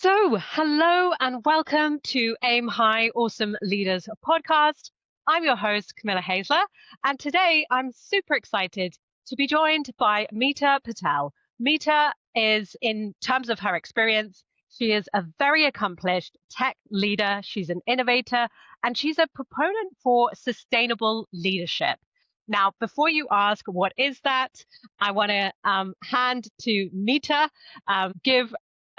Hello and welcome to Aim High Awesome Leaders podcast. I'm your host, Camilla Hasler, and today I'm super excited to be joined by Mita Patel. Mita is, in terms of her experience, she is a very accomplished tech leader, she's an innovator, and she's a proponent for sustainable leadership. Now, before you ask what is that, I want to hand to Mita, give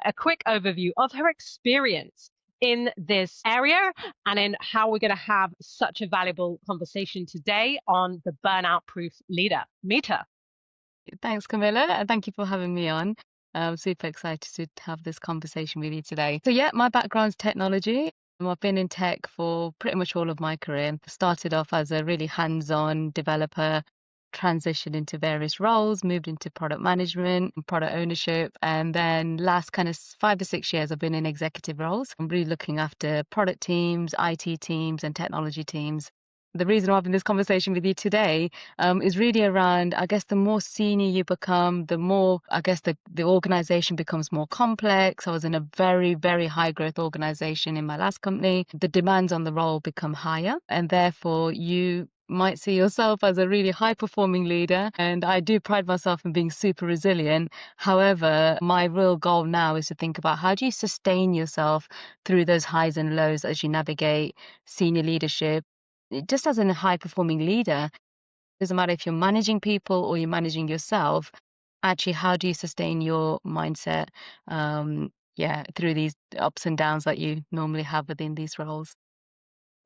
a quick overview of her experience in this area and in how we're going to have such a valuable conversation today on the burnout proof leader. Meeta. Thanks, Camilla, and thank you for having me on. I'm super excited to have this conversation with you today. So, yeah, my background's technology. I've been in tech for pretty much all of my career. Started off as a really hands-on developer, transitioned into various roles, moved into product management, product ownership, and then last kind of 5 to 6 years, I've been in executive roles. I'm really looking after product teams, IT teams, and technology teams. The reason I'm having this conversation with you today is really around, I guess, the more senior you become, the more, I guess, the organization becomes more complex. I was in a very, very high growth organization in my last company. The demands on the role become higher, and therefore you might see yourself as a really high performing leader. And I do pride myself in being super resilient. However, my real goal now is to think about how do you sustain yourself through those highs and lows as you navigate senior leadership. Just as a high performing leader, doesn't matter if you're managing people or you're managing yourself, actually, how do you sustain your mindset, through these ups and downs that you normally have within these roles?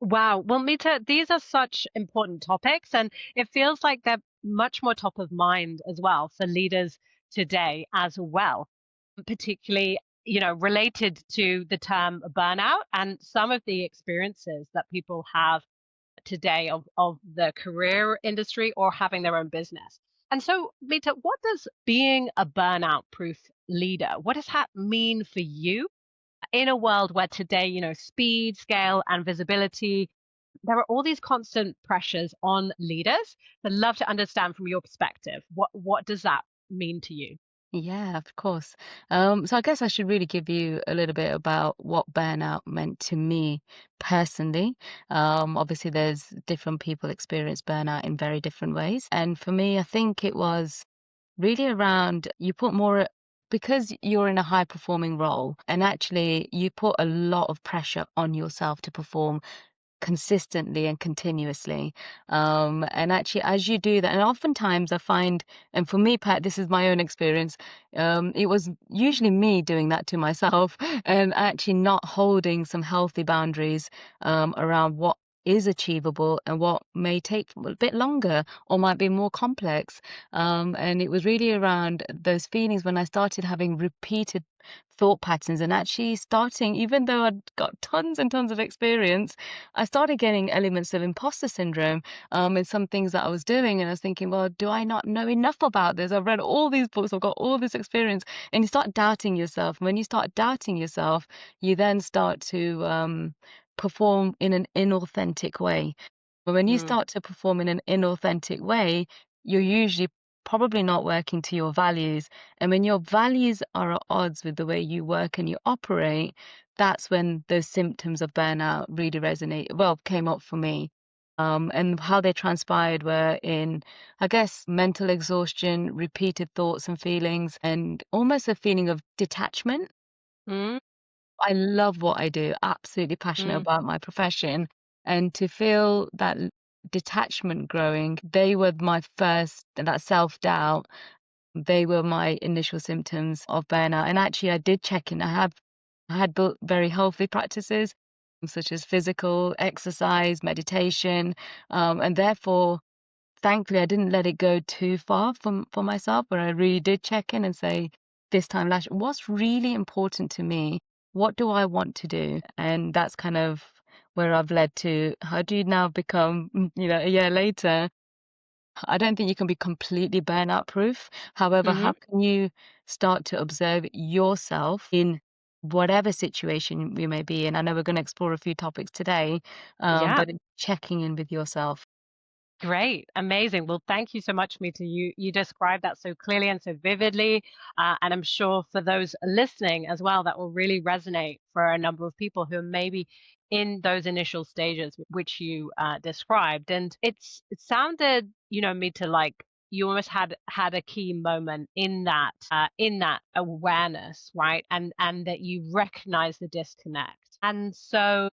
Wow. Well, Meeta, these are such important topics, and it feels like they're much more top of mind as well for leaders today as well, particularly, related to the term burnout and some of the experiences that people have today of the career industry or having their own business. And so, Mita, what does being a burnout proof leader, what does that mean for you in a world where today, speed, scale, and visibility, there are all these constant pressures on leaders? I'd love to understand from your perspective, what does that mean to you? Yeah, of course. So I guess I should really give you a little bit about what burnout meant to me personally. Obviously, there's different people experience burnout in very different ways. And for me, I think it was really around you put more because you're in a high performing role, and actually you put a lot of pressure on yourself to perform consistently and continuously. And actually, as you do that, and oftentimes I find, and for me, Pat, this is my own experience, it was usually me doing that to myself and actually not holding some healthy boundaries around what is achievable and what may take a bit longer or might be more complex. And it was really around those feelings when I started having repeated thought patterns and actually starting, even though I'd got tons and tons of experience, I started getting elements of imposter syndrome in some things that I was doing. And I was thinking, well, do I not know enough about this? I've read all these books, I've got all this experience. And you start doubting yourself. And when you start doubting yourself, you then start to perform in an inauthentic way. But when you Mm, start to perform in an inauthentic way, you're usually probably not working to your values. And when your values are at odds with the way you work and you operate, that's when those symptoms of burnout really came up for me. And how they transpired were in, I guess, mental exhaustion, repeated thoughts and feelings, and almost a feeling of detachment. mm, I love what I do, absolutely passionate mm. about my profession. And to feel that detachment growing, they were my first, that self-doubt, they were my initial symptoms of burnout. And actually, I did check in. I had built very healthy practices, such as physical exercise, meditation, and therefore, thankfully, I didn't let it go too far for myself, but I really did check in and say, this time last, what's really important to me? What do I want to do? And that's kind of where I've led to how do you now become, a year later, I don't think you can be completely burnout proof. However, Hmm. how can you start to observe yourself in whatever situation you may be in? I know we're going to explore a few topics today, Yeah. but checking in with yourself. Great, amazing. Well, thank you so much, Mita. You described that so clearly and so vividly, and I'm sure for those listening as well, that will really resonate for a number of people who are maybe in those initial stages which you described. And it sounded, Mita, like you almost had a key moment in that awareness, right? And that you recognize the disconnect. And so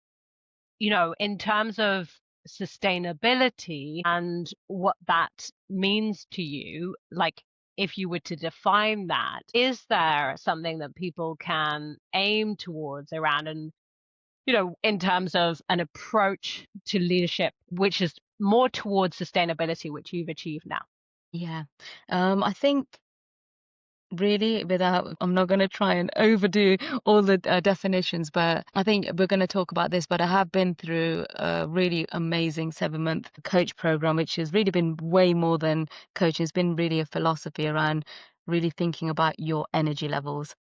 in terms of sustainability and what that means to you, like if you were to define that, is there something that people can aim towards around and, in terms of an approach to leadership, which is more towards sustainability, which you've achieved now? Yeah. I think really, without, I'm not going to try and overdo all the definitions, but I think we're going to talk about this. But I have been through a really amazing 7-month coach program, which has really been way more than coaching. It's been really a philosophy around really thinking about your energy levels.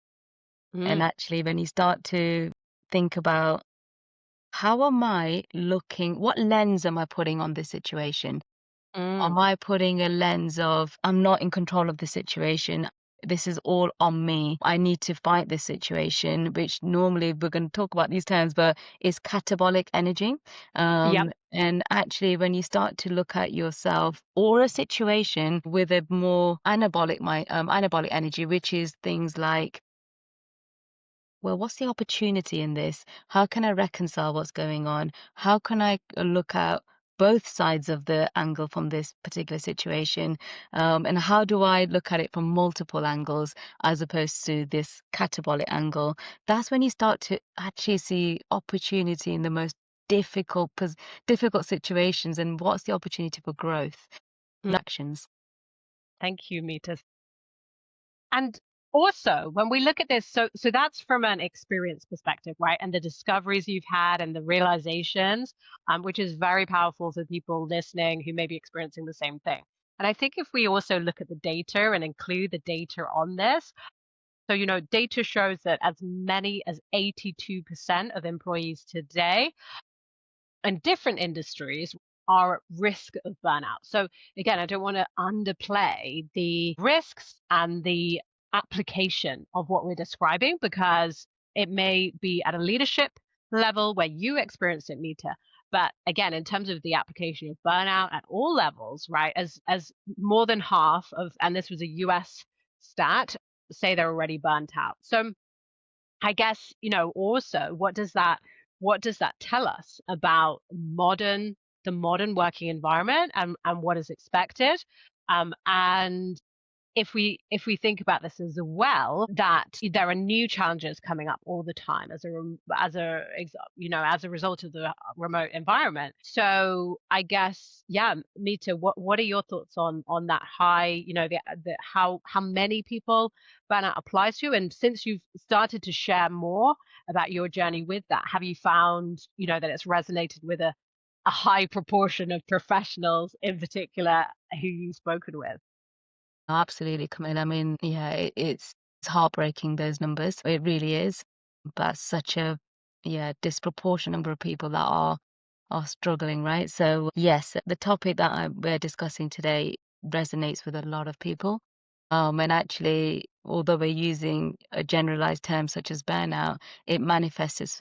And Mm, actually, when you start to think about how am I looking, what lens am I putting on this situation? mm, Am I putting a lens of I'm not in control of the situation? This is all on me. I need to fight this situation, which normally we're going to talk about these terms, but is catabolic energy. yep. And actually, when you start to look at yourself or a situation with a more anabolic energy, which is things like, well, what's the opportunity in this? How can I reconcile what's going on? How can I look at both sides of the angle from this particular situation? And how do I look at it from multiple angles as opposed to this catabolic angle? That's when you start to actually see opportunity in the most difficult situations, and what's the opportunity for growth and Mm, actions. thank you, Mita. And also, when we look at this, so that's from an experience perspective, right? And the discoveries you've had and the realizations, which is very powerful for people listening who may be experiencing the same thing. And I think if we also look at the data and include the data on this, so data shows that as many as 82% of employees today in different industries are at risk of burnout. So again, I don't want to underplay the risks and the application of what we're describing because it may be at a leadership level where you experience it, Mita. But again, in terms of the application of burnout at all levels, right? As more than half of, and this was a US stat, say they're already burnt out. So I guess, also what does that tell us about the modern working environment and what is expected? And if we think about this as well, that there are new challenges coming up all the time as a result of the remote environment. So I guess, yeah, Mita, what are your thoughts on that high, the how many people burnout applies to? And since you've started to share more about your journey with that, have you found, that it's resonated with a high proportion of professionals in particular who you've spoken with? Absolutely, Camille. I mean, yeah, it's heartbreaking, those numbers. It really is. But such a, yeah, disproportionate number of people that are struggling, right? So yes, the topic that we're discussing today resonates with a lot of people. And actually, although we're using a generalized term such as burnout, it manifests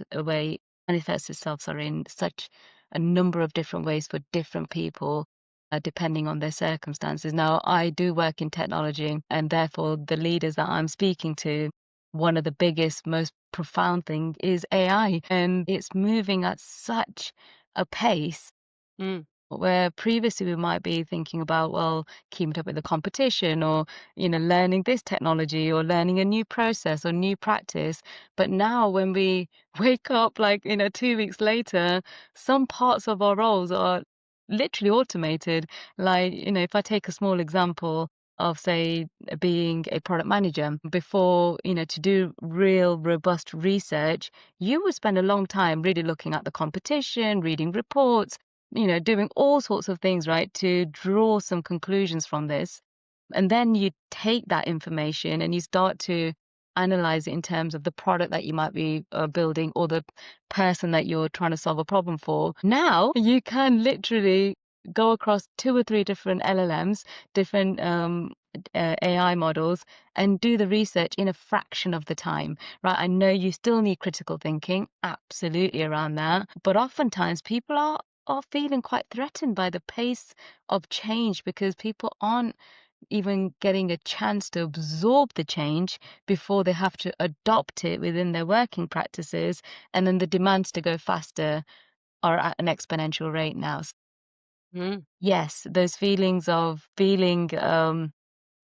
itself, sorry, in such a number of different ways for different people, depending on their circumstances. Now, I do work in technology, and therefore the leaders that I'm speaking to, one of the biggest, most profound thing is AI, and it's moving at such a pace Mm, where previously we might be thinking about, well, keeping up with the competition or, learning this technology or learning a new process or new practice. But now when we wake up, like, 2 weeks later, some parts of our roles are literally automated. Like, if I take a small example of, say, being a product manager, before, to do real robust research, you would spend a long time really looking at the competition, reading reports, doing all sorts of things, right, to draw some conclusions from this. And then you take that information and you start to analyze it in terms of the product that you might be building or the person that you're trying to solve a problem for. Now you can literally go across 2 or 3 different LLMs, different AI models, and do the research in a fraction of the time, right? I know you still need critical thinking, absolutely around that, but oftentimes people are feeling quite threatened by the pace of change because people aren't even getting a chance to absorb the change before they have to adopt it within their working practices, and then the demands to go faster are at an exponential rate now. Mm. Yes, those feelings of feeling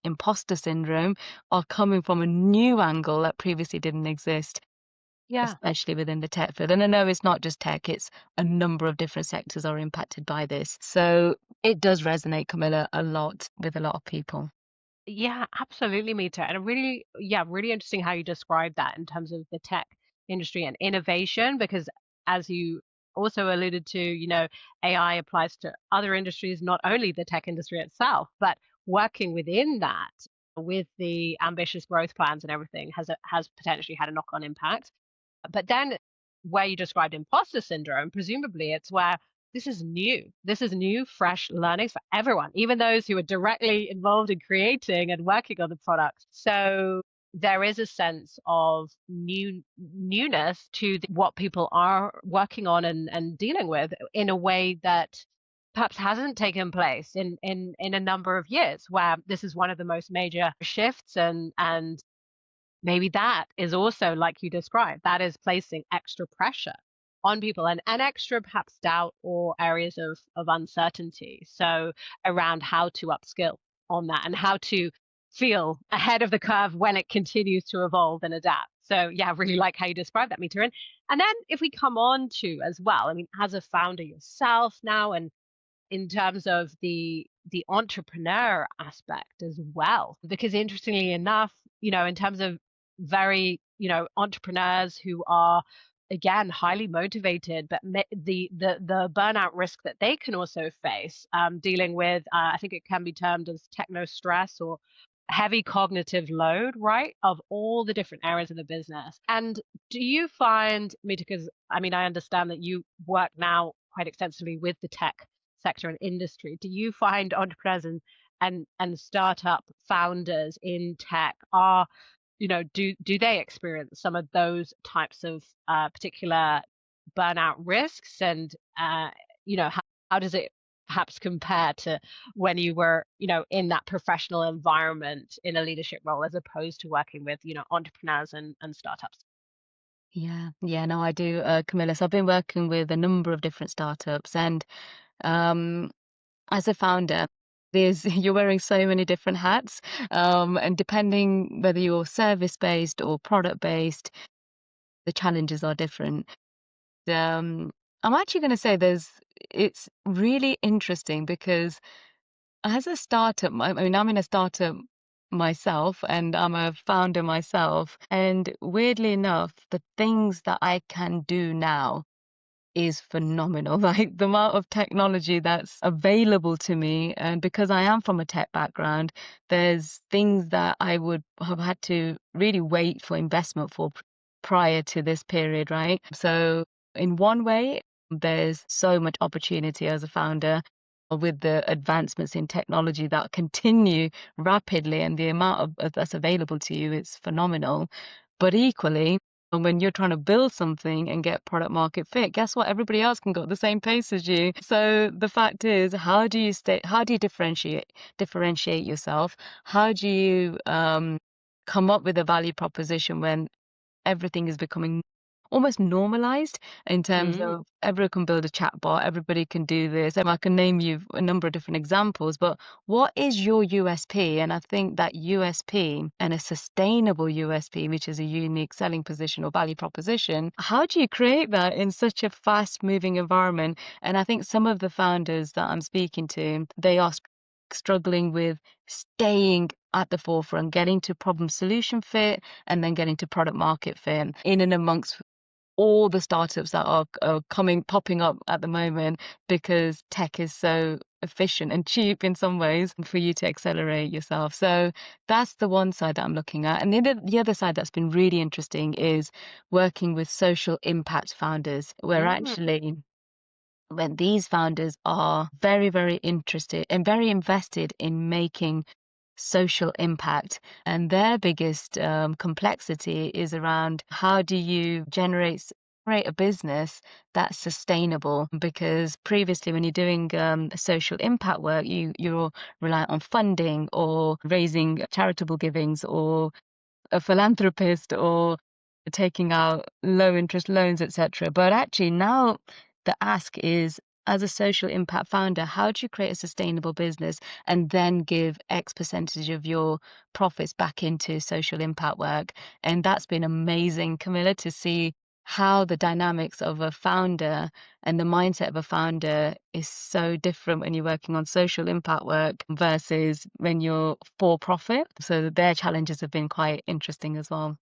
imposter syndrome are coming from a new angle that previously didn't exist, Yeah. especially within the tech field. And I know it's not just tech, it's a number of different sectors are impacted by this. So it does resonate, Camilla, a lot with a lot of people. Yeah, absolutely, Mita. And really, yeah, really interesting how you describe that in terms of the tech industry and innovation, because as you also alluded to, AI applies to other industries, not only the tech industry itself, but working within that with the ambitious growth plans and everything has potentially had a knock-on impact. But then where you described imposter syndrome, presumably it's where this is new. This is new, fresh learnings for everyone, even those who are directly involved in creating and working on the product. So there is a sense of newness to what people are working on and dealing with in a way that perhaps hasn't taken place in a number of years, where this is one of the most major shifts and maybe that is also, like you described, that is placing extra pressure on people and extra perhaps doubt or areas of uncertainty. So around how to upskill on that and how to feel ahead of the curve when it continues to evolve and adapt. So yeah, I really like how you describe that, Mita. And then if we come on to as well, I mean, as a founder yourself now and in terms of the entrepreneur aspect as well, because interestingly enough, in terms of very entrepreneurs who are again highly motivated, but the burnout risk that they can also face, dealing with I think it can be termed as techno stress or heavy cognitive load, right, of all the different areas of the business. And do you find, Mita, because I mean I understand that you work now quite extensively with the tech sector and industry. Do you find entrepreneurs and startup founders in tech are, do they experience some of those types of particular burnout risks? And how does it perhaps compare to when you were, in that professional environment in a leadership role as opposed to working with, entrepreneurs and startups? Yeah, yeah, no, I do, Camilla. So I've been working with a number of different startups, and um, as a founder, there's you're wearing so many different hats, and depending whether you're service-based or product-based, the challenges are different. Um, I'm actually going to say it's really interesting because as a startup, I mean, I'm in a startup myself and I'm a founder myself. And weirdly enough, the things that I can do now is phenomenal. Like the amount of technology that's available to me. And because I am from a tech background, there's things that I would have had to really wait for investment for prior to this period, right? So, in one way, there's so much opportunity as a founder with the advancements in technology that continue rapidly, and the amount that's available to you is phenomenal. But equally, and when you're trying to build something and get product market fit, guess what? Everybody else can go at the same pace as you. So the fact is, how do you differentiate yourself? How do you come up with a value proposition when everything is becoming almost normalized in terms Mm, of everyone can build a chatbot, everybody can do this. And I can name you a number of different examples, but what is your USP? And I think that USP and a sustainable USP, which is a unique selling position or value proposition, how do you create that in such a fast moving environment? And I think some of the founders that I'm speaking to, they are struggling with staying at the forefront, getting to problem solution fit, and then getting to product market fit in and amongst all the startups that are popping up at the moment because tech is so efficient and cheap in some ways for you to accelerate yourself. So that's the one side that I'm looking at. And the other side that's been really interesting is working with social impact founders, where mm, actually when these founders are very, very interested and very invested in making social impact. And their biggest complexity is around how do you create a business that's sustainable? Because previously, when you're doing social impact work, you're reliant on funding or raising charitable givings or a philanthropist or taking out low interest loans, etc. But actually now the ask is, as a social impact founder, how do you create a sustainable business and then give X percentage of your profits back into social impact work? And that's been amazing, Camilla, to see how the dynamics of a founder and the mindset of a founder is so different when you're working on social impact work versus when you're for profit. So their challenges have been quite interesting as well.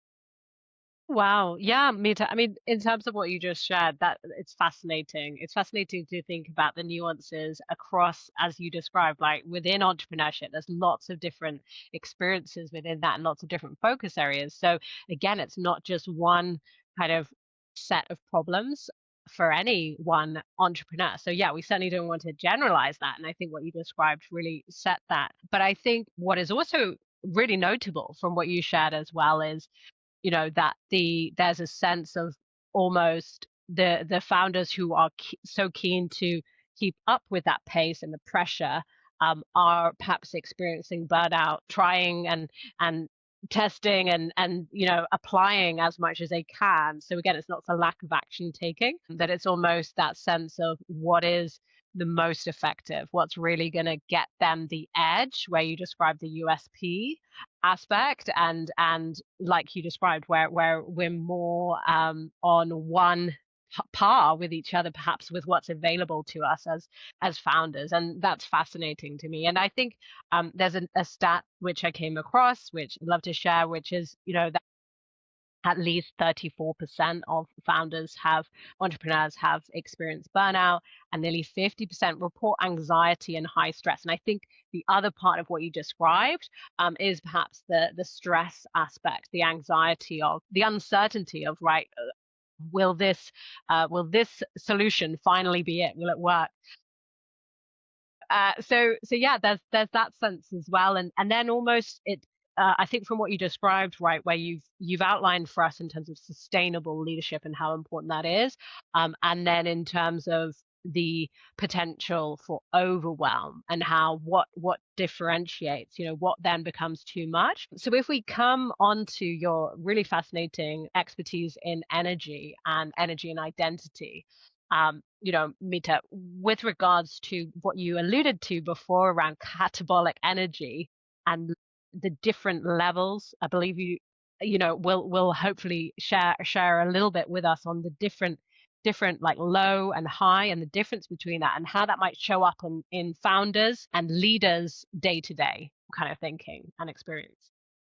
Wow. Yeah, Mita. I mean, in terms of what you just shared, that it's fascinating. It's fascinating to think about the nuances across, as you described, like within entrepreneurship, there's lots of different experiences within that and lots of different focus areas. So again, it's not just one kind of set of problems for any one entrepreneur. So yeah, we certainly don't want to generalize that. And I think what you described really set that. But I think what is also really notable from what you shared as well is that there's a sense of almost the founders who are so keen to keep up with that pace and the pressure are perhaps experiencing burnout, trying and testing and applying as much as they can. So again, it's not for lack of action taking, that it's almost that sense of what is the most effective, what's really going to get them the edge, where you describe the USP aspect, and like you described, where we're more on one par with each other, perhaps with what's available to us as founders. And that's fascinating to me. And I think there's a stat which I came across, which I'd love to share, which is that at least 34% of entrepreneurs have experienced burnout, and nearly 50% report anxiety and high stress. And I think the other part of what you described is perhaps the stress aspect, the anxiety of the uncertainty of, right, will this solution finally be it? Will it work? So yeah, there's that sense as well, and then almost it. I think from what you described, right, where you've outlined for us in terms of sustainable leadership and how important that is, and then in terms of the potential for overwhelm and how what differentiates, what then becomes too much. So if we come on to your really fascinating expertise in energy and identity, Mita, with regards to what you alluded to before around catabolic energy and the different levels, I believe will hopefully share a little bit with us on the different like low and high and the difference between that and how that might show up in founders and leaders day to day kind of thinking and experience.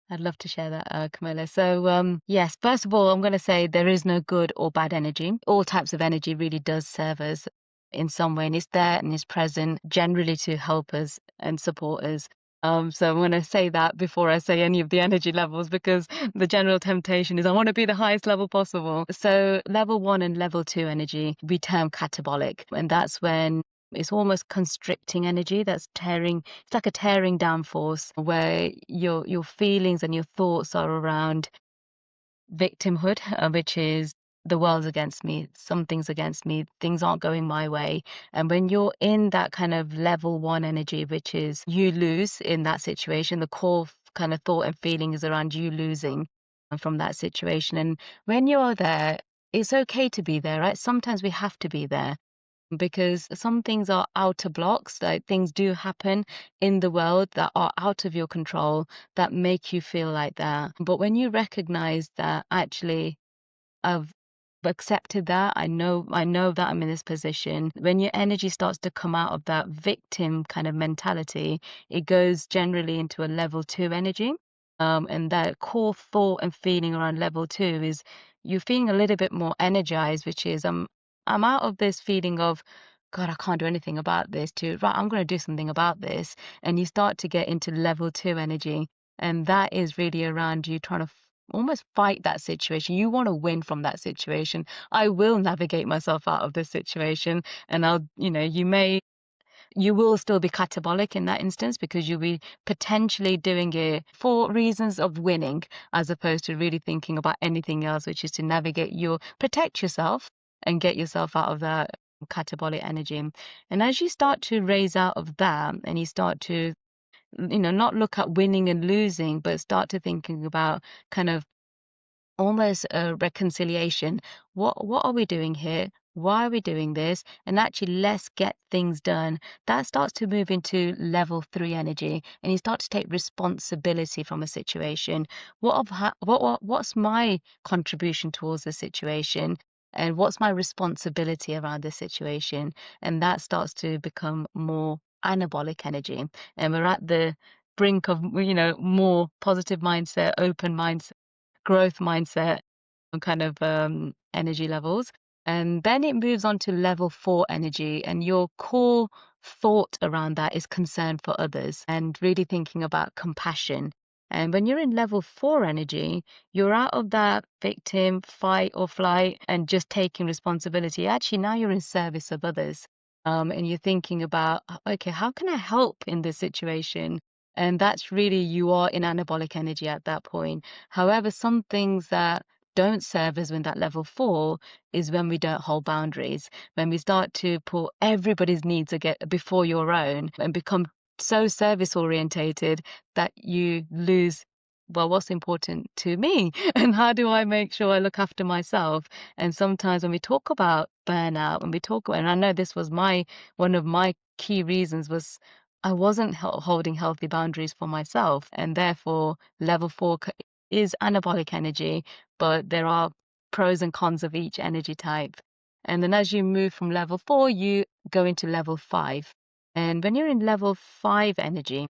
I'd love to share that, Camilla. So, yes, first of all, I'm going to say there is no good or bad energy. All types of energy really does serve us in some way, and it's there and it's present generally to help us and support us. So I'm going to say that before I say any of the energy levels, because the general temptation is I want to be the highest level possible. So level 1 and level 2 energy we term catabolic, and that's when it's almost constricting energy that's tearing, it's like a tearing down force where your feelings and your thoughts are around victimhood, which is the world's against me, something's against me, things aren't going my way. And when you're in that kind of level 1 energy, which is you lose in that situation, the core kind of thought and feeling is around you losing from that situation. And when you're there, it's okay to be there, right? Sometimes we have to be there because some things are outer blocks, like things do happen in the world that are out of your control that make you feel like that. But when you recognize that actually I've accepted that, I know that I'm in this position, when your energy starts to come out of that victim kind of mentality, it goes generally into a level 2 energy. And that core thought and feeling around level 2 is you're feeling a little bit more energized, which is I'm out of this feeling of, God, I can't do anything about this, to, right, I'm going to do something about this. And you start to get into level 2 energy. And that is really around you trying to almost fight that situation. You want to win from that situation. I will navigate myself out of this situation, and you will still be catabolic in that instance because you'll be potentially doing it for reasons of winning as opposed to really thinking about anything else, which is to protect yourself and get yourself out of that catabolic energy. And as you start to raise out of that and you start to, not look at winning and losing, but start to thinking about kind of almost a reconciliation. What are we doing here? Why are we doing this? And actually, let's get things done. That starts to move into level 3 energy, and you start to take responsibility from a situation. What's my contribution towards the situation? And what's my responsibility around this situation? And that starts to become more anabolic energy. And we're at the brink of, more positive mindset, open mindset, growth mindset kind of energy levels. And then it moves on to level 4 energy, and your core thought around that is concern for others and really thinking about compassion. And when you're in level 4 energy, you're out of that victim, fight or flight, and just taking responsibility. Actually, now you're in service of others. And you're thinking about, okay, how can I help in this situation? And that's really, you are in anabolic energy at that point. However, some things that don't serve us in that level 4 is when we don't hold boundaries, when we start to put everybody's needs before your own and become so service orientated that you lose, well, what's important to me and how do I make sure I look after myself? And sometimes when we talk about burnout, and I know this was one of my key reasons was I wasn't holding healthy boundaries for myself, and therefore level 4 is anabolic energy, but there are pros and cons of each energy type. And then as you move from level 4, you go into level 5. And when you're in level 5 energy,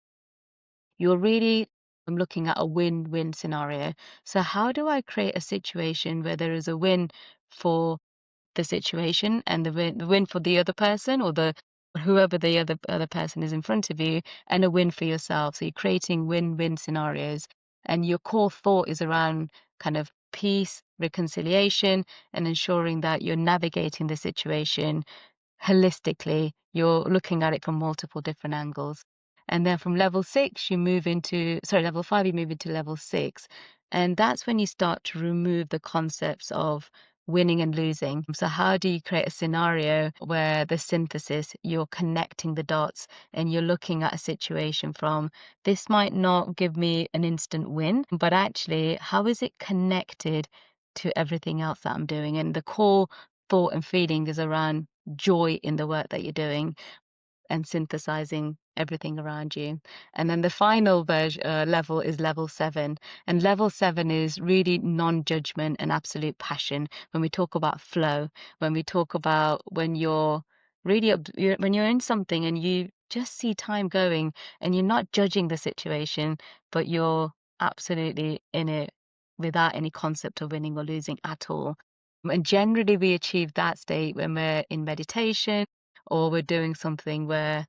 you're really looking at a win-win scenario. So how do I create a situation where there is a win for the situation and the win for the other person or the whoever the other person is in front of you, and a win for yourself. So you're creating win-win scenarios, and your core thought is around kind of peace, reconciliation, and ensuring that you're navigating the situation holistically. You're looking at it from multiple different angles. And then from level 5, you move into level 6. And that's when you start to remove the concepts of winning and losing. So how do you create a scenario where the synthesis, you're connecting the dots and you're looking at a situation from, this might not give me an instant win, but actually, how is it connected to everything else that I'm doing? And the core thought and feeling is around joy in the work that you're doing and synthesizing everything around you. And then the final level is level 7. And level 7 is really non-judgment and absolute passion. When we talk about flow, when we talk about when you're really, when you're in something and you just see time going and you're not judging the situation, but you're absolutely in it without any concept of winning or losing at all. And generally, we achieve that state when we're in meditation or we're doing something where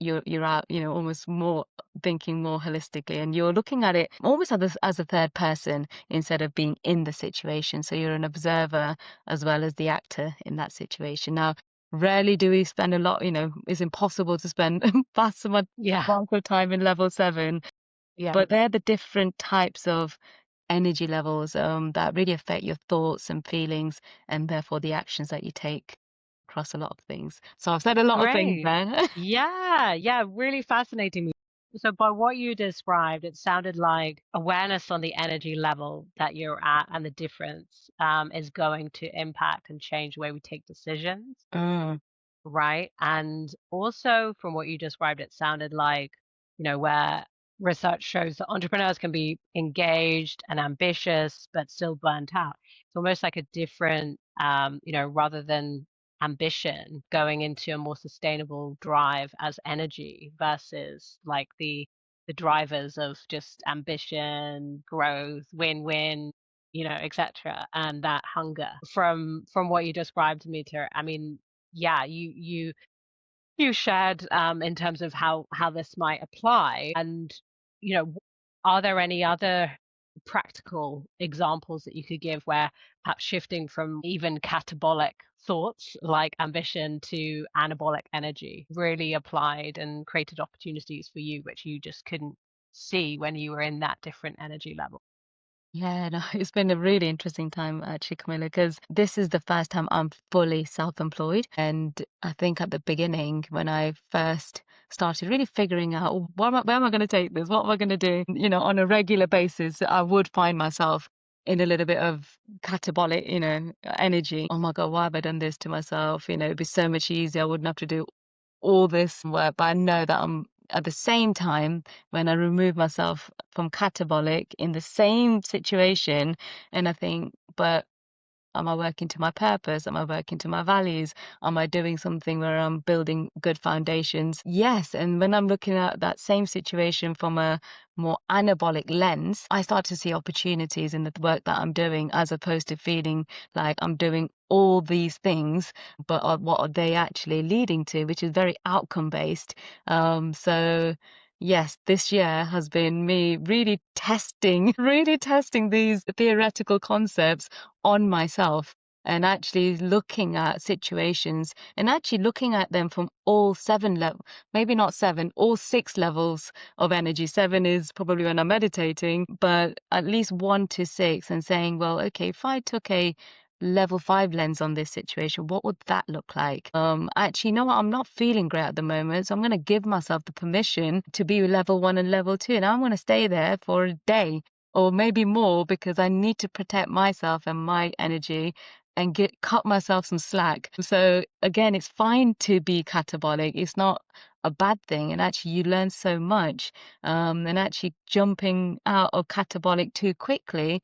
you're out, almost more thinking more holistically, and you're looking at it almost as a third person instead of being in the situation. So you're an observer as well as the actor in that situation. Now, rarely do we spend a lot, it's impossible to spend vast Yeah. amount of time in level 7, Yeah. but they're the different types of energy levels that really affect your thoughts and feelings, and therefore the actions that you take across a lot of things. So I've said a lot of things Great. there. Yeah, yeah, really fascinating. So, by what you described, it sounded like awareness on the energy level that you're at and the difference is going to impact and change the way we take decisions, Mm, right? And also, from what you described, it sounded like, where research shows that entrepreneurs can be engaged and ambitious, but still burnt out. It's almost like a different, rather than ambition going into a more sustainable drive as energy versus like the drivers of just ambition, growth, win-win, etc. And that hunger. From what you described to me, I mean, yeah, you shared in terms of how this might apply, and are there any other practical examples that you could give where perhaps shifting from even catabolic thoughts like ambition to anabolic energy really applied and created opportunities for you, which you just couldn't see when you were in that different energy level? Yeah, no, it's been a really interesting time actually, Camilla, because this is the first time I'm fully self-employed. And I think at the beginning, when I first started really figuring out, "Oh, where am I going to take this? What am I going to do?" On a regular basis, I would find myself in a little bit of catabolic, energy. Oh my God, why have I done this to myself? It'd be so much easier. I wouldn't have to do all this work, but I know that I'm at the same time when I remove myself from catabolic in the same situation, and I think, but am I working to my purpose? Am I working to my values? Am I doing something where I'm building good foundations? Yes. And when I'm looking at that same situation from a more anabolic lens, I start to see opportunities in the work that I'm doing as opposed to feeling like I'm doing all these things, but what are they actually leading to, which is very outcome based. So yes, this year has been me really testing, really testing these theoretical concepts on myself and actually looking at situations and actually looking at them from all seven level, maybe not seven, all six levels of energy. Seven is probably when I'm meditating, but at least 1 to 6, and saying, well, okay, if I took a level 5 lens on this situation, what would that look like? Actually, you know what? I'm not feeling great at the moment, so I'm going to give myself the permission to be level 1 and level 2. And I'm going to stay there for a day or maybe more because I need to protect myself and my energy and cut myself some slack. So again, it's fine to be catabolic. It's not a bad thing. And actually, you learn so much. And actually, jumping out of catabolic too quickly,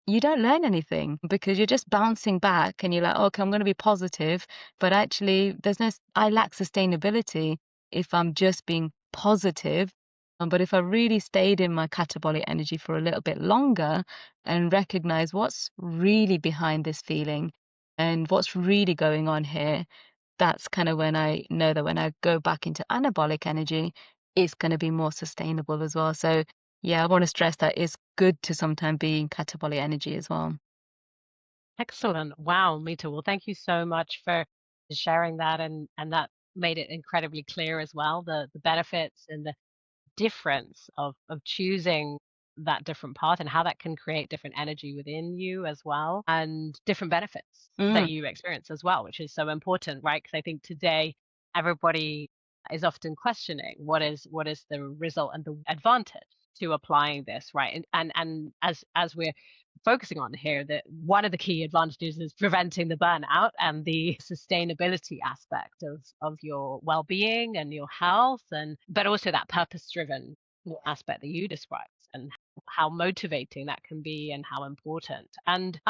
you don't learn anything because you're just bouncing back and you're like, okay, I'm going to be positive. But actually, I lack sustainability if I'm just being positive. But if I really stayed in my catabolic energy for a little bit longer and recognize what's really behind this feeling and what's really going on here, that's kind of when I know that when I go back into anabolic energy, it's going to be more sustainable as well. So yeah, I want to stress that it's good to sometimes be in catabolic energy as well. Excellent. Wow, Mita. Well, thank you so much for sharing that, and that made it incredibly clear as well, the benefits and the difference of choosing that different path and how that can create different energy within you as well and different benefits that Mm, you experience as well, which is so important, right? Because I think today everybody is often questioning what is the result and the advantage to applying this, right? And as we're focusing on here, that one of the key advantages is preventing the burnout and the sustainability aspect of your well-being and your health, and but also that purpose-driven aspect that you described, and how motivating that can be and how important. And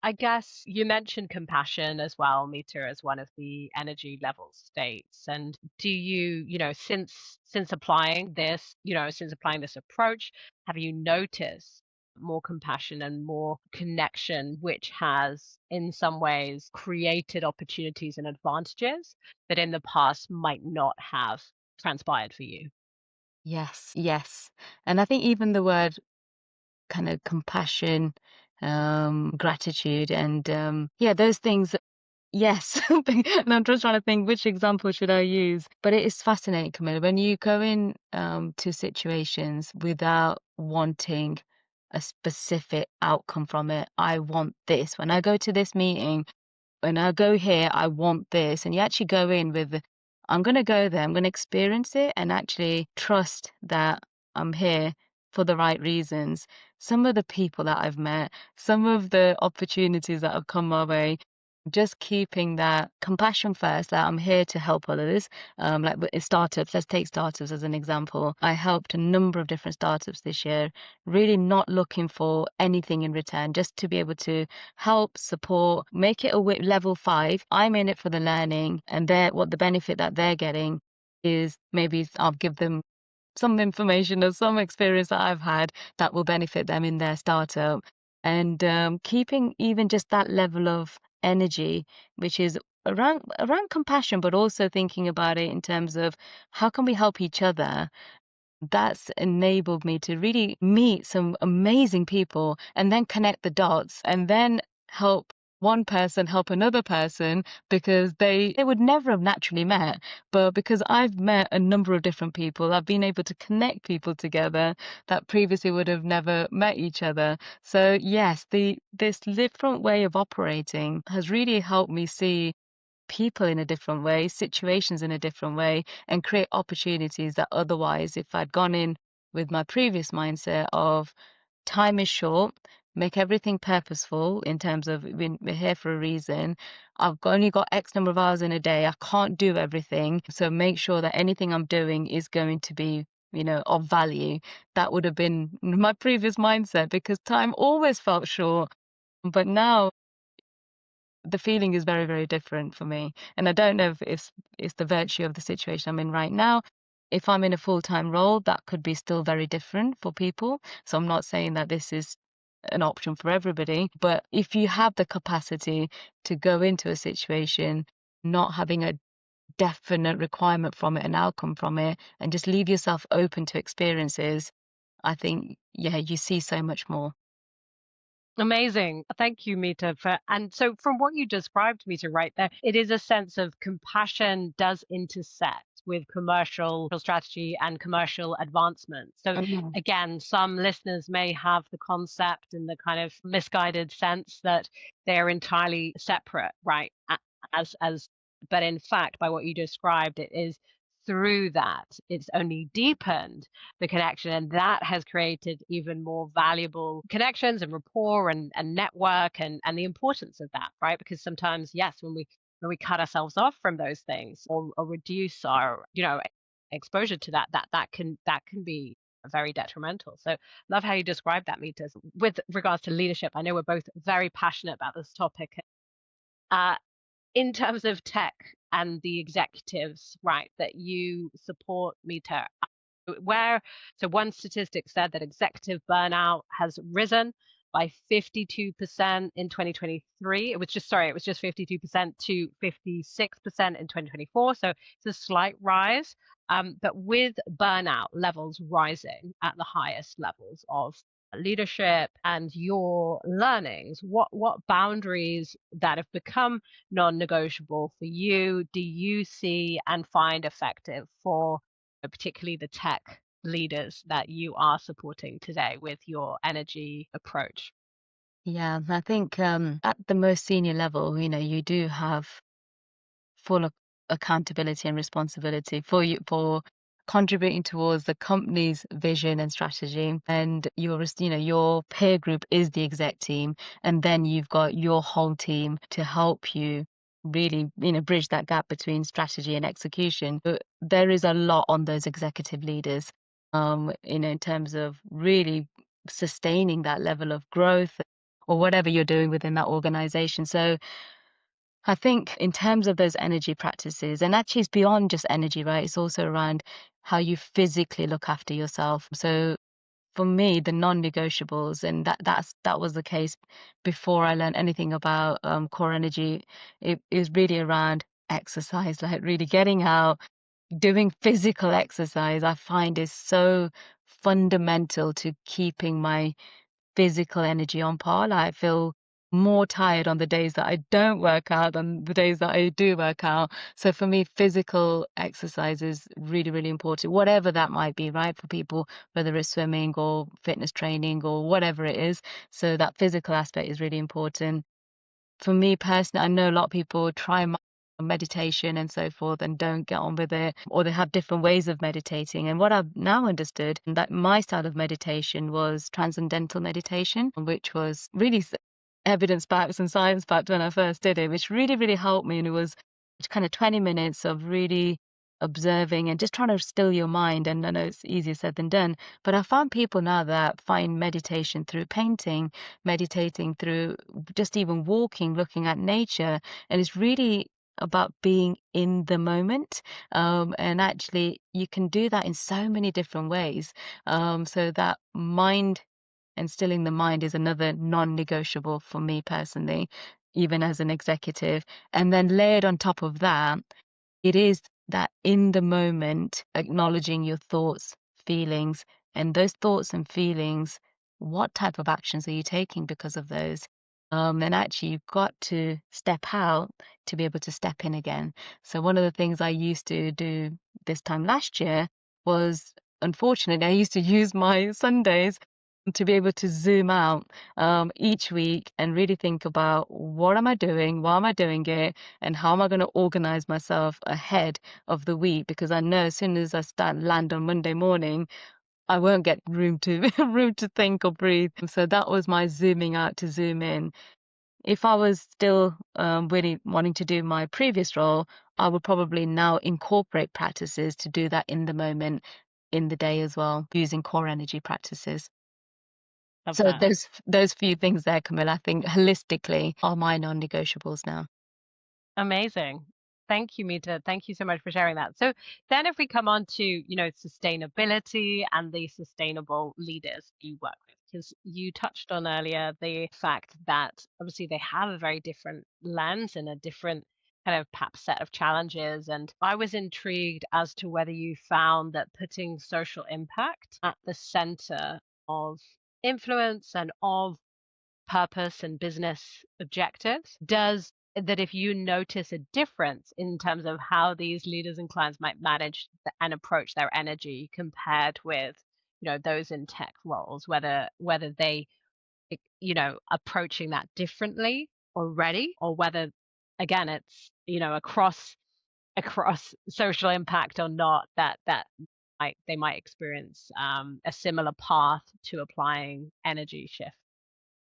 I guess you mentioned compassion as well, Mita, as one of the energy level states. And do you, since applying this, since applying this approach, have you noticed more compassion and more connection, which has in some ways created opportunities and advantages that in the past might not have transpired for you? yes, yes. And I think even the word kind of compassion, gratitude, and yeah, those things. Yes. And I'm just trying to think which example should I use. But it is fascinating, Camilla, when you go in to situations without wanting a specific outcome from it. I want this. When I go to this meeting, when I go here, I want this. And you actually go in with, I'm going to go there, I'm going to experience it and actually trust that I'm here for the right reasons. Some of the people that I've met, some of the opportunities that have come my way, just keeping that compassion first, that I'm here to help others. Like with startups, let's take startups as an example. I helped a number of different startups this year, really not looking for anything in return, just to be able to help, support, make it a level 5. I'm in it for the learning, and what the benefit that they're getting is maybe I'll give them some information or some experience that I've had that will benefit them in their startup. And keeping even just that level of energy, which is around compassion, but also thinking about it in terms of how can we help each other That's enabled me to really meet some amazing people and then connect the dots and then help one person help another person, because they would never have naturally met. But because I've met a number of different people, I've been able to connect people together that previously would have never met each other. So yes, this different way of operating has really helped me see people in a different way, situations in a different way, and create opportunities that otherwise, if I'd gone in with my previous mindset of time is short, make everything purposeful in terms of we're here for a reason. Only got X number of hours in a day. I can't do everything. So make sure that anything I'm doing is going to be, of value. That would have been my previous mindset, because time always felt short. But now the feeling is very, very different for me. And I don't know if it's the virtue of the situation I'm in right now. If I'm in a full-time role, that could be still very different for people. So I'm not saying that this is an option for everybody, but if you have the capacity to go into a situation not having a definite requirement from it, an outcome from it, and just leave yourself open to experiences, I think, yeah, you see so much more. Amazing. Thank you, Mita. And so from what you described, Mita, right there, it is a sense of compassion does intersect with commercial strategy and commercial advancement. So Mhm. again, some listeners may have the concept in the kind of misguided sense that they're entirely separate, right? As but in fact, by what you described, it is through that it's only deepened the connection, and that has created even more valuable connections and rapport and network and the importance of that, right? Because sometimes, yes, when we cut ourselves off from those things, or reduce our exposure to that can be very detrimental. So love how you describe that, Mita. With regards to leadership, I know we're both very passionate about this topic. uh, in terms of tech and the executives, right, that you support, Meeta, where so one statistic said that executive burnout has risen by 52% in 2023. It was just 52% to 56% in 2024. So it's a slight rise. But with burnout levels rising at the highest levels of leadership and your learnings, what boundaries that have become non-negotiable for you do you see and find effective for particularly the tech leaders that you are supporting today with your energy approach? Yeah, I think at the most senior level, you do have full accountability and responsibility for for contributing towards the company's vision and strategy. And your peer group is the exec team, and then you've got your whole team to help you really, bridge that gap between strategy and execution. But there is a lot on those executive leaders, in terms of really sustaining that level of growth or whatever you're doing within that organization. So I think in terms of those energy practices, and actually it's beyond just energy, right? It's also around how you physically look after yourself. So for me, the non-negotiables, and that was the case before I learned anything about core energy. It is really around exercise, like really getting out, doing physical exercise. I find is so fundamental to keeping my physical energy on par. Like, I feel more tired on the days that I don't work out than the days that I do work out. So for me, physical exercise is really, really important, whatever that might be, right? For people, whether it's swimming or fitness training or whatever it is. So that physical aspect is really important. For me personally, I know a lot of people try meditation and so forth and don't get on with it, or they have different ways of meditating. And what I've now understood that my style of meditation was transcendental meditation, which was really evidence-backed and science-backed when I first did it, which really, really helped me. And it was kind of 20 minutes of really observing and just trying to still your mind. And I know it's easier said than done, but I found people now that find meditation through painting, meditating through just even walking, looking at nature. And it's really about being in the moment. And actually, you can do that in so many different ways. So that mind and stilling the mind is another non-negotiable for me personally, even as an executive. And then layered on top of that, it is that in the moment, acknowledging your thoughts, feelings, and those thoughts and feelings, what type of actions are you taking because of those? And actually, you've got to step out to be able to step in again. So one of the things I used to do this time last year was, unfortunately, I used to use my Sundays to be able to zoom out each week and really think about what am I doing, why am I doing it, and how am I going to organize myself ahead of the week? Because I know as soon as I start land on Monday morning, I won't get room to room to think or breathe. So that was my zooming out to zoom in. If I was still really wanting to do my previous role, I would probably now incorporate practices to do that in the moment, in the day as well, using core energy practices. Love So that. those few things there, Camilla, I think holistically are my non-negotiables now. Amazing. Thank you, Mita. Thank you so much for sharing that. So then if we come on to, sustainability and the sustainable leaders you work with, because you touched on earlier the fact that obviously they have a very different lens and a different kind of perhaps set of challenges. And I was intrigued as to whether you found that putting social impact at the center of influence and of purpose and business objectives does that if you notice a difference in terms of how these leaders and clients might manage and approach their energy compared with those in tech roles, whether they approaching that differently already, or whether again it's across social impact or not, that they might experience a similar path to applying energy shift.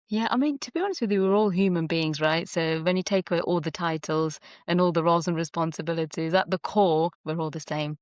Yeah, I mean, to be honest with you, we're all human beings, right? So when you take away all the titles and all the roles and responsibilities, at the core, we're all the same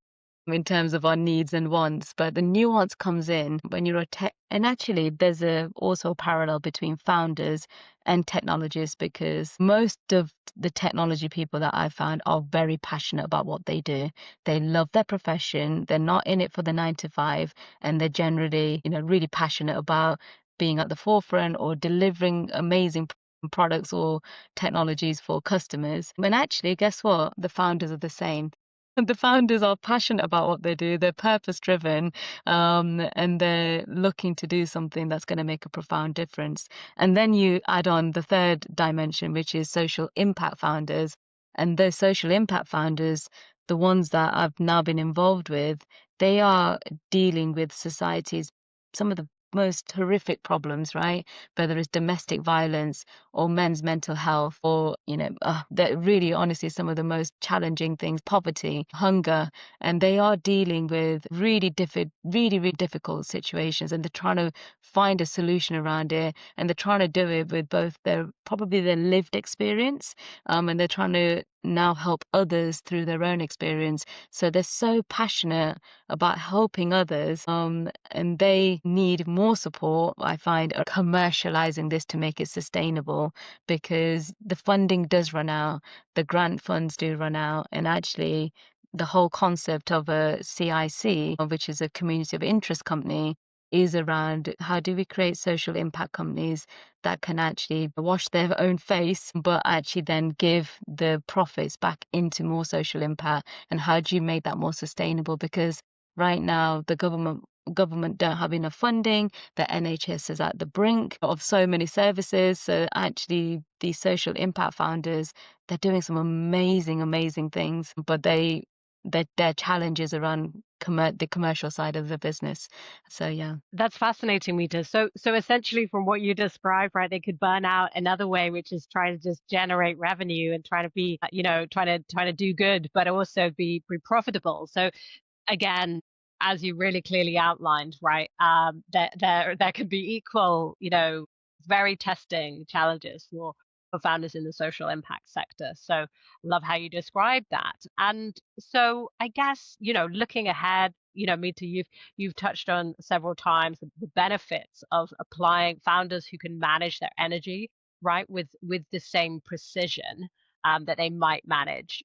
in terms of our needs and wants. But the nuance comes in when you're a tech, and actually there's also a parallel between founders and technologists, because most of the technology people that I found are very passionate about what they do. They love their profession. They're not in it for the 9 to 5, and they're generally, really passionate about being at the forefront or delivering amazing products or technologies for customers. And actually, guess what? The founders are the same. The founders are passionate about what they do. They're purpose driven, and they're looking to do something that's going to make a profound difference. And then you add on the third dimension, which is social impact founders. And those social impact founders, the ones that I've now been involved with, they are dealing with society's some of the most horrific problems, right? Whether it's domestic violence or men's mental health, or that really honestly some of the most challenging things, poverty, hunger, and they are dealing with really difficult situations, and they're trying to find a solution around it, and they're trying to do it with both their lived experience, and they're trying to now help others through their own experience. So they're so passionate about helping others, and they need more support, I find, commercializing this to make it sustainable, because the funding does run out, the grant funds do run out, and actually the whole concept of a CIC, which is a community of interest company, is around how do we create social impact companies that can actually wash their own face, but actually then give the profits back into more social impact. And how do you make that more sustainable? Because right now the government don't have enough funding. The NHS is at the brink of so many services. So actually these social impact founders, they're doing some amazing things, but their challenges around the commercial side of the business. So yeah. That's fascinating, Mita. So essentially, from what you described, right, they could burn out another way, which is trying to just generate revenue and trying to be, trying to do good, but also be profitable. So again, as you really clearly outlined, right, there could be equal, very testing challenges for founders in the social impact sector. So I love how you described that. And so I guess, looking ahead, Mita, you've touched on several times the benefits of applying founders who can manage their energy, right, with the same precision that they might manage,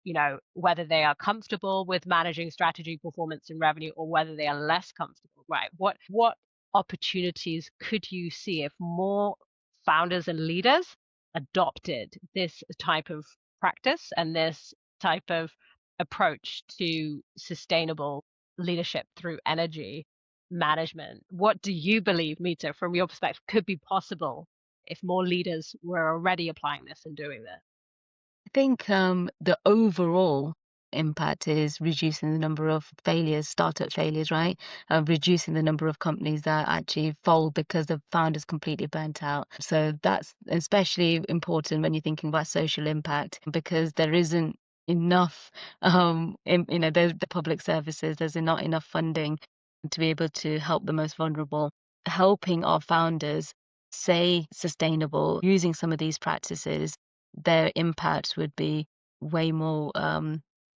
whether they are comfortable with managing strategy, performance, and revenue, or whether they are less comfortable, right? What opportunities could you see if more founders and leaders adopted this type of practice and this type of approach to sustainable leadership through energy? management. What do you believe, Mita, from your perspective, could be possible if more leaders were already applying this and doing this? I think the overall impact is reducing the number of failures, startup failures, right? Reducing the number of companies that actually fold because the founders completely burnt out. So that's especially important when you're thinking about social impact because there isn't enough, the public services, there's not enough funding to be able to help the most vulnerable. Helping our founders say sustainable using some of these practices their impact would be way more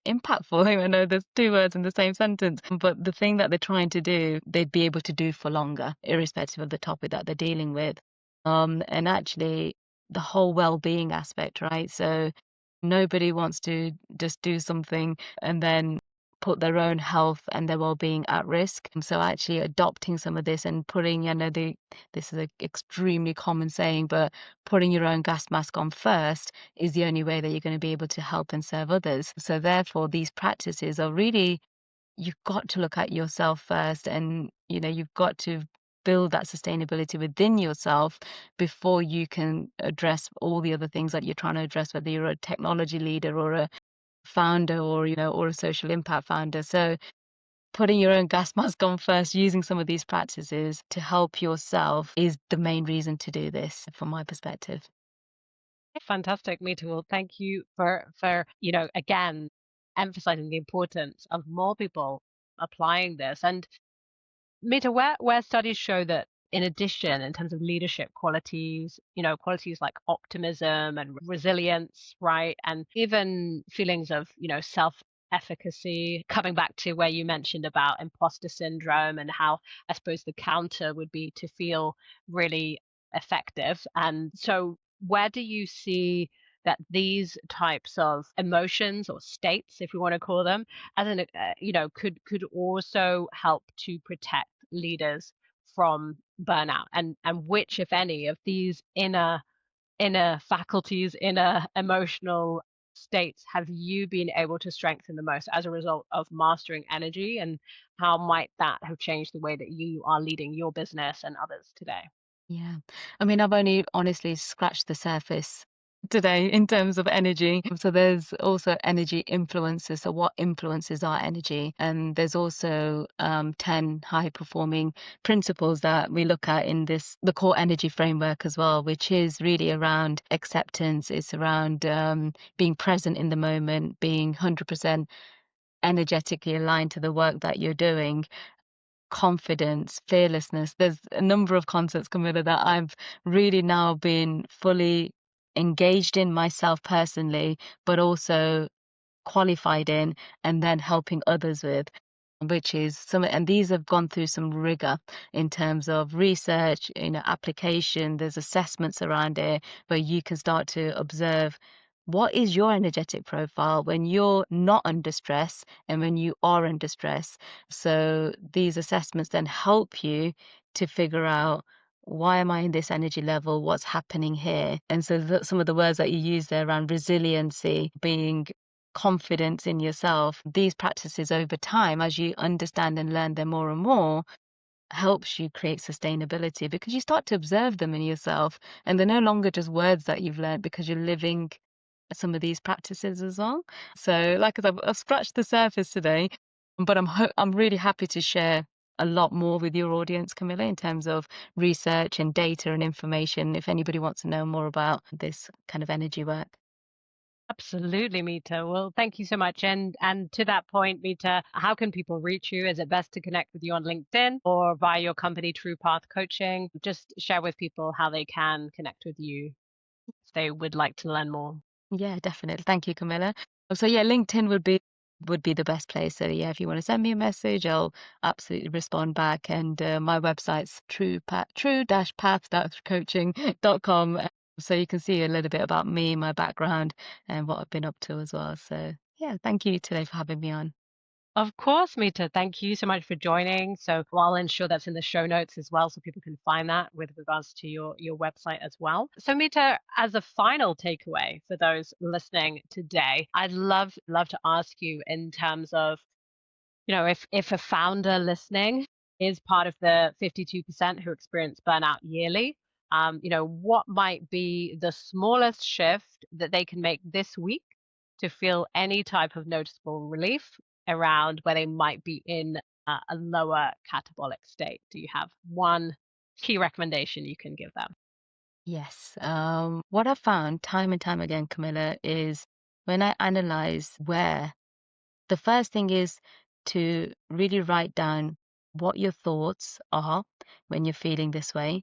impactful. I know there's two words in the same sentence, but the thing that they're trying to do, they'd be able to do for longer, irrespective of the topic that they're dealing with. And actually, the whole well-being aspect, right? So nobody wants to just do something and then put their own health and their well-being at risk. And so actually adopting some of this and putting, this is an extremely common saying, but putting your own gas mask on first is the only way that you're going to be able to help and serve others. So therefore, these practices are really, you've got to look at yourself first and, you've got to build that sustainability within yourself before you can address all the other things that you're trying to address, whether you're a technology leader or a founder or a social impact founder. So putting your own gas mask on first, using some of these practices to help yourself is the main reason to do this from my perspective. Fantastic, Mita. Well, thank you for again emphasizing the importance of more people applying this. And Mita, where studies show that in addition, in terms of leadership qualities, qualities like optimism and resilience, right? And even feelings of, self-efficacy, coming back to where you mentioned about imposter syndrome and how I suppose the counter would be to feel really effective. And so where do you see that these types of emotions or states, if we want to call them, as an could also help to protect leaders from burnout, and which, if any, of these inner faculties, inner emotional states have you been able to strengthen the most as a result of mastering energy, and how might that have changed the way that you are leading your business and others today? Yeah. I mean, I've only honestly scratched the surface today in terms of energy. So there's also energy influences. So what influences our energy? And there's also 10 high performing principles that we look at in the core energy framework as well, which is really around acceptance. It's around being present in the moment, being 100% energetically aligned to the work that you're doing, confidence, fearlessness. There's a number of concepts, Camilla, that I've really now been fully engaged in myself personally, but also qualified in and then helping others with, which is some, and these have gone through some rigor in terms of research, application. There's assessments around it where you can start to observe what is your energetic profile when you're not under stress and when you are under stress. So these assessments then help you to figure out why am I in this energy level? What's happening here? And so some of the words that you use there around resiliency, being confidence in yourself, these practices over time, as you understand and learn them more and more, helps you create sustainability because you start to observe them in yourself and they're no longer just words that you've learned because you're living some of these practices as well. So, like I said, I've scratched the surface today, but I'm really happy to share a lot more with your audience, Camilla, in terms of research and data and information. If anybody wants to know more about this kind of energy work. Absolutely, Mita. Well, thank you so much. And to that point, Mita, how can people reach you? Is it best to connect with you on LinkedIn or via your company, True Path Coaching? Just share with people how they can connect with you if they would like to learn more. Yeah, definitely. Thank you, Camilla. So yeah, LinkedIn would be the best place. So yeah, if you want to send me a message, I'll absolutely respond back. And my website's true-path-coaching.com. So you can see a little bit about me, my background, and what I've been up to as well. So yeah, thank you today for having me on. Of course, Mita. Thank you so much for joining. So I'll ensure that's in the show notes as well, so people can find that with regards to your website as well. So Mita, as a final takeaway for those listening today, I'd love to ask you in terms of, if a founder listening is part of the 52% who experience burnout yearly. What might be the smallest shift that they can make this week to feel any type of noticeable relief around where they might be in a lower catabolic state? Do you have one key recommendation you can give them? Yes. What I found time and time again, Camilla, is when I analyze where, the first thing is to really write down what your thoughts are when you're feeling this way.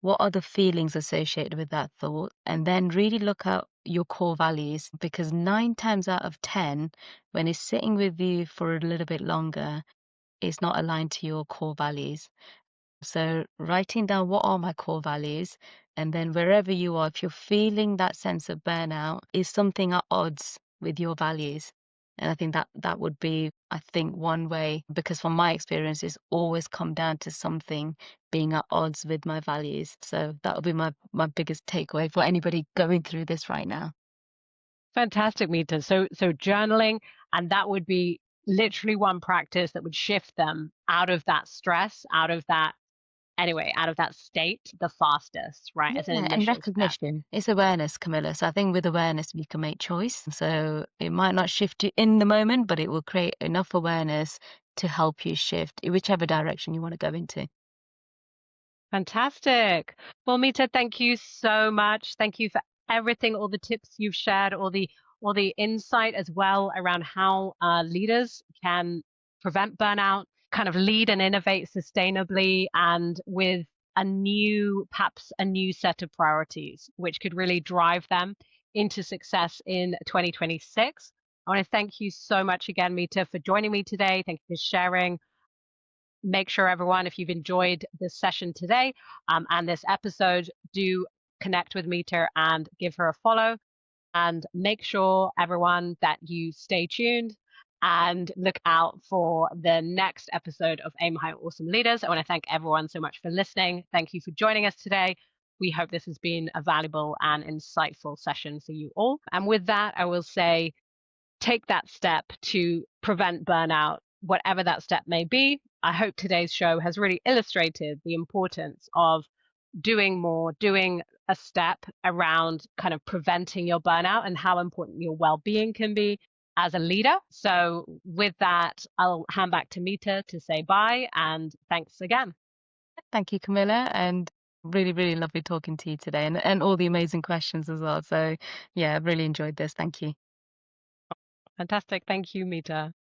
What are the feelings associated with that thought? And then really look at your core values, because 9 times out of 10, when it's sitting with you for a little bit longer, it's not aligned to your core values. So writing down what are my core values, and then wherever you are, if you're feeling that sense of burnout, is something at odds with your values. And I think that that would be, I think, one way, because from my experience, it's always come down to something being at odds with my values. So that would be my biggest takeaway for anybody going through this right now. Fantastic, Mita. So journaling, and that would be literally one practice that would shift them out of that stress, out of that state the fastest, right? As an Yeah, and initial step. recognition. It's awareness, Camilla. So I think with awareness, we can make choice. So it might not shift you in the moment, but it will create enough awareness to help you shift in whichever direction you want to go into. Fantastic. Well, Mita, thank you so much. Thank you for everything, all the tips you've shared, all the insight as well around how leaders can prevent burnout, kind of lead and innovate sustainably, and with perhaps a new set of priorities, which could really drive them into success in 2026. I want to thank you so much again, Mita, for joining me today. Thank you for sharing. Make sure, everyone, if you've enjoyed this session today and this episode, do connect with Meeta and give her a follow. And make sure, everyone, that you stay tuned and look out for the next episode of Aim High Awesome Leaders. I want to thank everyone so much for listening. Thank you for joining us today. We hope this has been a valuable and insightful session for you all. And with that, I will say, take that step to prevent burnout, whatever that step may be. I hope today's show has really illustrated the importance of doing more, doing a step around kind of preventing your burnout and how important your well-being can be as a leader. So with that, I'll hand back to Meeta to say bye and thanks again. Thank you, Camilla, and really, really lovely talking to you today, and all the amazing questions as well. So yeah, I've really enjoyed this. Thank you. Fantastic. Thank you, Meeta.